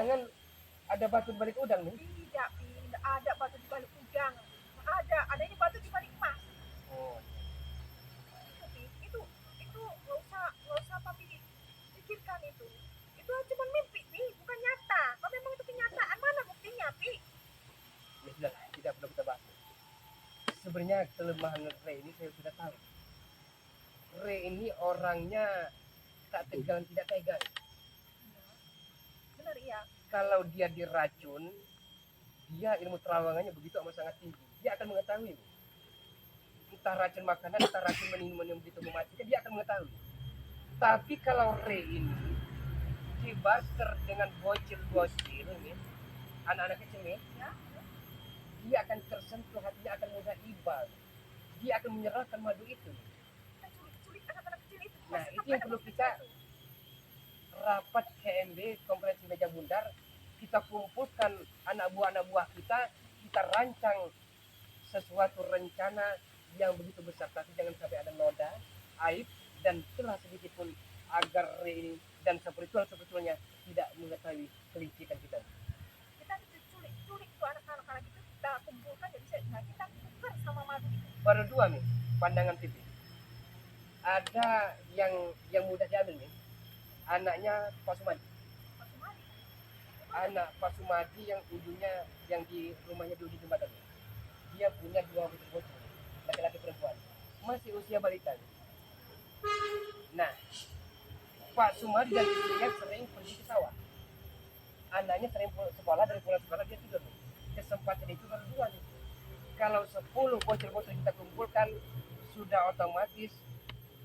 jangan-jangan ada batu di balik udang nih. Tidak ada batu di balik udang. Adanya batu di balik emas. Oh, Itu nggak usah papi pikirkan itu. Itu cuma mimpi, Pi, bukan nyata. Kalau memang itu kenyataan, mana buktinya, Pi? ya sudah, tidak perlu kita bahas. Sebenarnya kelemahan Ray ini saya sudah tahu. Ray ini orangnya tak tegang tidak tegang. Benar, iya. Kalau dia diracun, dia ilmu terawangannya begitu amat sangat tinggi. Dia akan mengetahui. Entah racun makanan, entah racun minuman yang begitu mematikan, dia akan mengetahui. Tapi kalau Ray ini dibaster dengan bocil-bocil ini, anak-anak kecil nih, Ya. dia akan tersentuh, hatinya akan mudah iba. Dia akan menyerahkan madu itu. Kita culik anak-anak kecil itu. Nah, Masih itu yang ada perlu buktinya kita tuh. rapat KMB, Konferensi Meja Bundar, kita kumpulkan anak buah kita rancang sesuatu rencana yang begitu besar, tapi jangan sampai ada noda, aib, dan celah sedikit pun agar ini dan sebetulnya tidak mengetahui kelicikan kita. Kita culik tuh anak-anak itu, kita kumpulkan, jadi kita tukar sama madu itu. Baru dua nih pandangan TV. Ada yang mudah diambil nih, anaknya Pak Sumadi. Pak Sumadi. Anak Pak Sumadi yang ujungnya yang di rumahnya di ujung jembatan. Dia punya dua bocil, laki-laki perempuan, masih usia balita. Nah, Pak Sumadi dan istrinya sering pergi ke sawah. Anaknya sering sekolah, dari pulang sekolah dia tidur. Kesempatan itu baru dua nih. Kalau 10 bocil-bocil kita kumpulkan, sudah otomatis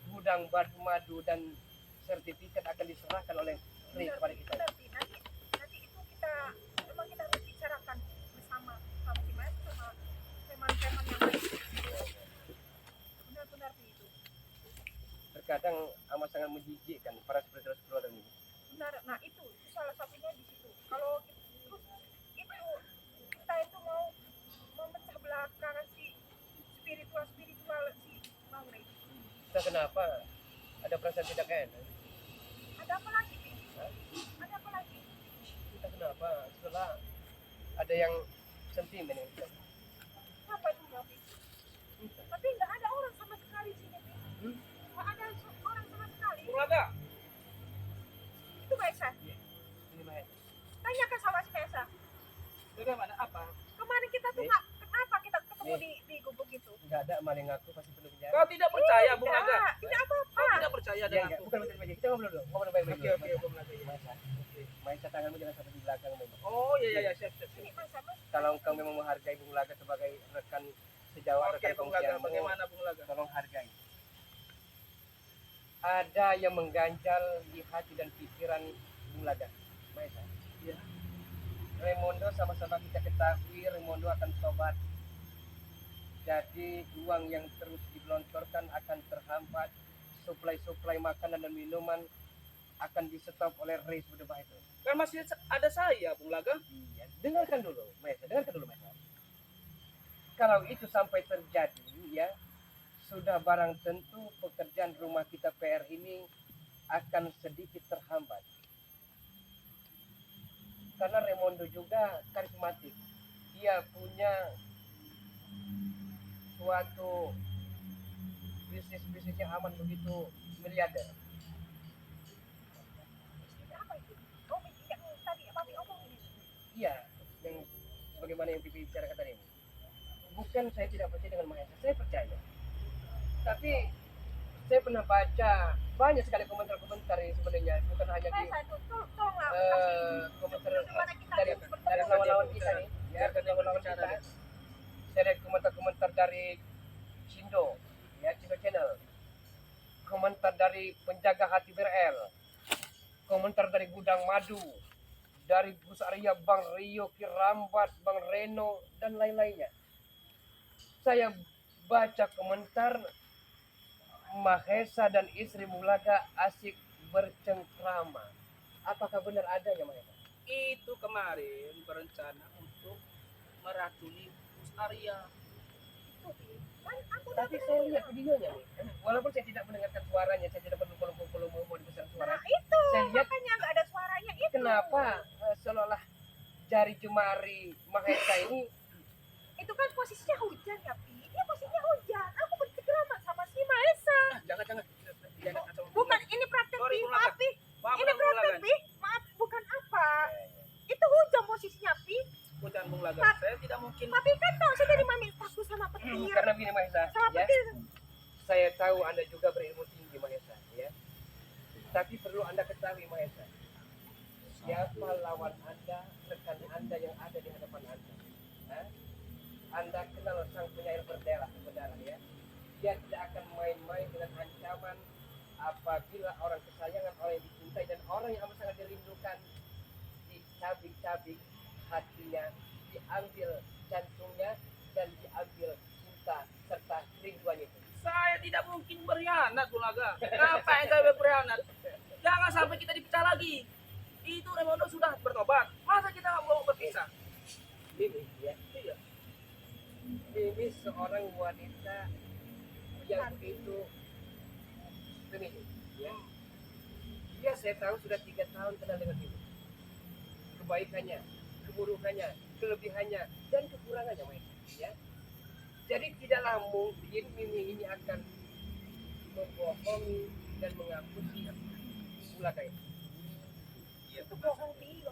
gudang madu dan sertifikat akan diserahkan oleh Ray kepada kita. Benar, Pi. Nanti itu memang kita harus bicarakan bersama si Mas sama teman-teman yang lain. Benar, Pi, itu. Terkadang amat sangat menjijikkan para supporter ini. Benar. Nah, itu salah satunya di situ. Kalau terus itu kita itu mau memecah belakangan si spiritual si Bang Ray. Kita kenapa ada perasaan tidak enak? Ada apa lagi, Pi? Ada apa lagi? Kita kenapa setelah ada yang sentimen yang kita? Apa itu, Pi? Tapi nggak ada orang sama sekali sini, Pi. Nggak ada orang sama sekali. Bulaga. Itu Maisa. Ini baik. Tanyakan sama si Maisa. Bagaimana apa? Kemarin kita tuh kenapa kita ketemu di gubuk itu? Nggak ada maling aku pasti penuh penjara. Kau tidak percaya, Bung Laga? Tidak apa-apa. Kau tidak percaya Ya, dengan enggak, aku? bukan baik-baik. Kita ngobrol dulu. Ngobrol baik-baik. Oke, dulu. Bung Laga. Maisa. Maisa, tanganmu jangan sampai di belakang memang. Oh, iya, siap. Ini Maisa, Mas. Kalau engkau memang menghargai Bung Laga sebagai rekan sejawat, Oke, rekan Bung Laga. kongsianmu, Bagaimana, Bung Laga? tolong hargai. Ada yang mengganjal di hati dan pikiran Bung Laga. Maisa. Iya. Raimondo sama-sama kita ketahui Raimondo akan tobat. Jadi uang yang terus digelontorkan akan terhambat, suplai makanan dan minuman akan di-stop oleh Ray Sudebah itu. Kan masih ada saya, Bung Laga. Iya, dengarkan dulu, Maisa. Kalau itu sampai terjadi, ya, sudah barang tentu pekerjaan rumah kita PR ini akan sedikit terhambat. Karena Raimondo juga karismatik. Dia punya suatu bisnis yang aman begitu miliarder. Apa itu? Oh, yang tadi apa Pi omong ini? Iya, yang bagaimana yang Pipi bicarakan tadi. Bukan saya tidak percaya dengan Mahesa, saya percaya. Tapi saya pernah baca banyak sekali komentar-komentar yang sebenarnya bukan hanya di Maisa, tolonglah komentar bagaimana kita dari bertemu. lawan-lawan kita nih, ya, Biarkan dia lawan-lawan berbicara. kita. Saya lihat komentar-komentar dari Cindo, ya, Cindo Channel, komentar dari Penjaga Hati BRL, komentar dari Gudang Madu, dari Gus Arya, Bang Rio Kirambat, Bang Reno, dan lain-lainnya. Saya baca komentar Mahesa dan istri Mulaga asik bercengkrama. Apakah benar adanya Mahesa? Itu kemarin berencana untuk meracuni Gus Arya. Itu, Pi. Kan aku Tapi saya lihat videonya nih. Walaupun saya tidak mendengarkan suaranya, saya tidak perlu volume dibesar suara. Nah, itu Saya lihat makanya nggak ada suaranya itu. kenapa seolah-olah jari jemari Mahesa ini Itu kan posisinya hujan ya, Pi. Dia posisinya hujan. Aku bercengkrama sama si Mahesa. Jangan. Jangan kacau. Bukan ini praktek, Sorry, Pi. Bung Maaf, Laga. Pi. Maaf, Ini Bung praktek, Laga. Pi. Maaf, bukan apa. Itu hujan posisinya, Pi. Bukan Bung Laga. Saya tidak mungkin. Tapi kan tahu saya dari mami takut sama petir. karena gini Mahesa Sama ya. petir. Saya tahu Anda juga berilmu tinggi Mahesa ya. Tapi perlu Anda ketahui Mahesa. Siapa lawan Anda, rekan Anda yang ada di hadapan Anda. Hah? Anda kenal sang penyair berdarah ya. Dia tidak akan main-main dengan ancaman apabila orang kesayangan, orang yang dicintai dan orang yang amat sangat dirindukan dicabik-cabik hatinya, diambil jantungnya dan diambil cinta serta kerinduan itu. Saya tidak mungkin berkhianat, Bung Laga. Ngapain saya berkhianat? Jangan sampai kita dipecah lagi. Itu Raimondo sudah bertobat. Masa kita nggak mau berpisah? Mimi ya. Iya. Mimi seorang wanita yang begitu feminim ya. Dia saya tahu sudah 3 tahun kenal dengan Mimi. Kebaikannya, keburukannya, kelebihannya dan kekurangannya mereka ya. Jadi tidaklah mungkin Mimi ini akan membohongi dan mengakusi Bulaga itu. Itu bohong, Pi.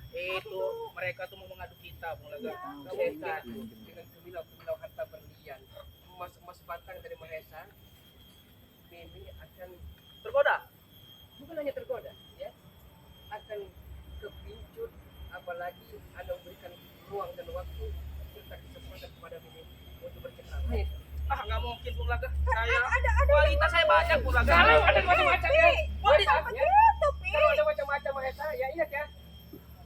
Itu mereka tuh mau mengadu kita, Bung Laga. Iya. Nggak Saya mungkin. dengan kemilau harta berlian, emas batang dari Mahesa, Mimi akan Tergoda. bukan hanya tergoda ya, akan kepincut, apalagi Anda memberikan ruang dan waktu serta kesempatan kepada Mimi untuk bercengkrama. Ah, nggak mungkin, Bung Laga. Saya Ada kualitas saya banyak, Bung Laga. Kalau ada macam-macam ya, Wanita. ya. Itu, Pi. Kalau ada macam-macam Mahesa, ya ingat ya.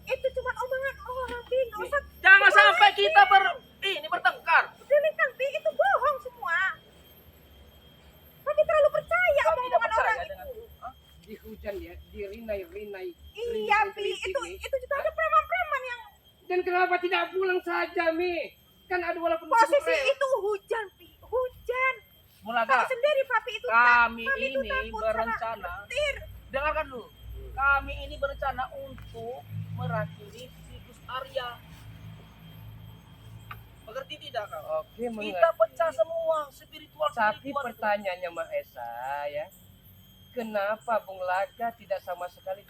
Itu cuma omongan orang, Pi. Nggak usah Jangan sampai kita ini bertengkar. dilihat, Pi. Itu bohong semua. Kami terlalu percaya Kami tidak omongan percaya orang dengan itu. Di hujan ya, dirinai-rinai. Iya, Pi. Itu juga ada preman-preman yang Dan kenapa tidak pulang saja, Mi? Kan ada walaupun posisi cukup itu hujan, Pi. Hujan. Bung Tahu Laga, sendiri, Papi itu kami Kami itu ini takut sama berencana. petir. Dengarkan dulu. Kami ini berencana untuk meracuni situs Arya. Mengerti tidak kau? Oke, Kita pecah semua spiritual. Tapi pertanyaannya Mbak Esa ya, kenapa Bung Laga tidak sama sekali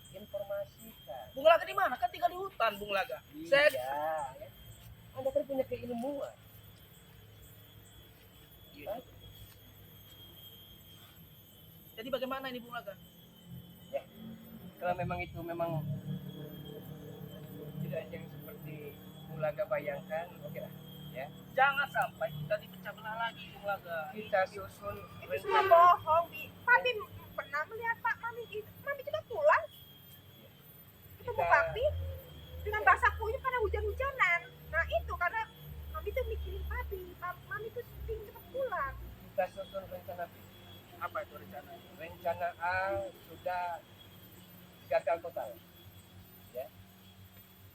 diinformasikan? Bung Laga di mana? Kan tinggal di hutan, Bung Laga. Iya, ya. Anda kan punya keilmuan. Hah? Jadi bagaimana ini, Bung Laga? Kalau memang itu memang tidak yang seperti Bung Laga bayangkan, oke lah. Ya, Jangan sampai kita dipecah belah lagi, Bung Laga. kita susun Itu semua bohong, Pi. Papi pernah melihat Pak Mami itu. Mami juga pulang. Ketemu Kita- Papi dengan basah kuyup karena hujan-hujanan. Nah itu karena Mami tuh mikirin Papi. Mami tuh ingin cepat pulang. kita susun rencana B. Apa itu rencana? Rencana A sudah gagal total. Ya.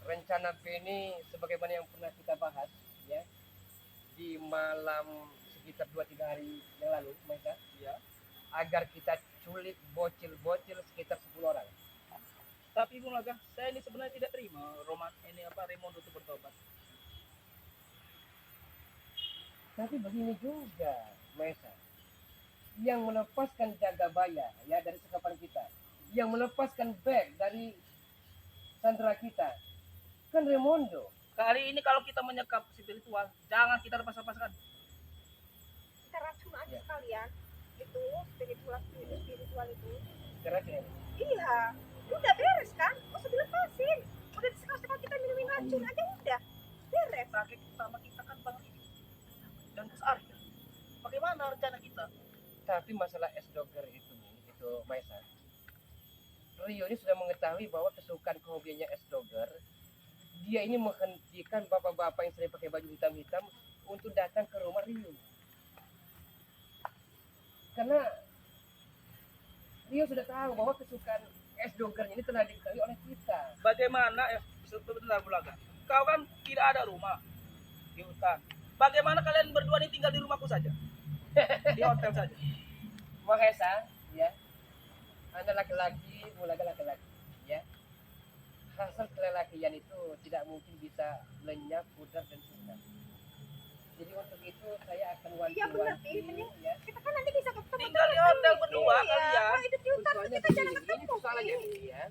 Rencana B ini sebagaimana yang pernah kita bahas ya di malam sekitar 2-3 hari yang lalu, mereka Ya. agar kita culik bocil-bocil sekitar 10 orang. Tapi Bung Laga, saya ini sebenarnya tidak terima Raimondo itu bertobat. Tapi begini juga, Mesa. Yang melepaskan Jagabaya ya dari sekapan kita, yang melepaskan bag dari sandera kita, kan Raimondo. Kali ini kalau kita menyekap spiritual, jangan kita lepas-lepaskan. Kita racun aja Ya. sekalian. Itu spiritual itu. Kira-kira. Iya. Udah beres kan? Gak usah dilepasin. Udah disekal-sekal kita minumin racun aja udah. Beres. Sakit utama kita kan Bang Riki dan Gus Arya. Bagaimana rencana kita? Tapi masalah es doger itu Maisa. Rio ini sudah mengetahui bahwa kesukaan kehobiannya es doger. Dia ini menghentikan bapak-bapak yang sering pakai baju hitam-hitam untuk datang ke rumah Rio. Karena Rio sudah tahu bahwa kesukaan es dogernya ini telah diketahui oleh kita. Bagaimana sebentar Bung Laga. Kau kan tidak ada rumah di hutan. Bagaimana kalian berdua ini tinggal di rumahku saja? Di hotel saja. Mahesa, ya. Anda laki-laki, Bulaga laki-laki, ya. hasil kelelakian itu tidak mungkin bisa lenyap, pudar dan singkat. Jadi untuk itu saya akan Iya benar, Pi. wanti-wanti Mending ya. kita kan nanti bisa ketemu Tinggal di hotel berdua Iya, kalian. kalau hidup di hutan tuh Soalnya kita jarang begini, ini ketemu. persoalannya Pi. ini ya.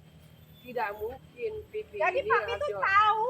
Tidak mungkin Pipi Jadi ini Papi tuh radio. tahu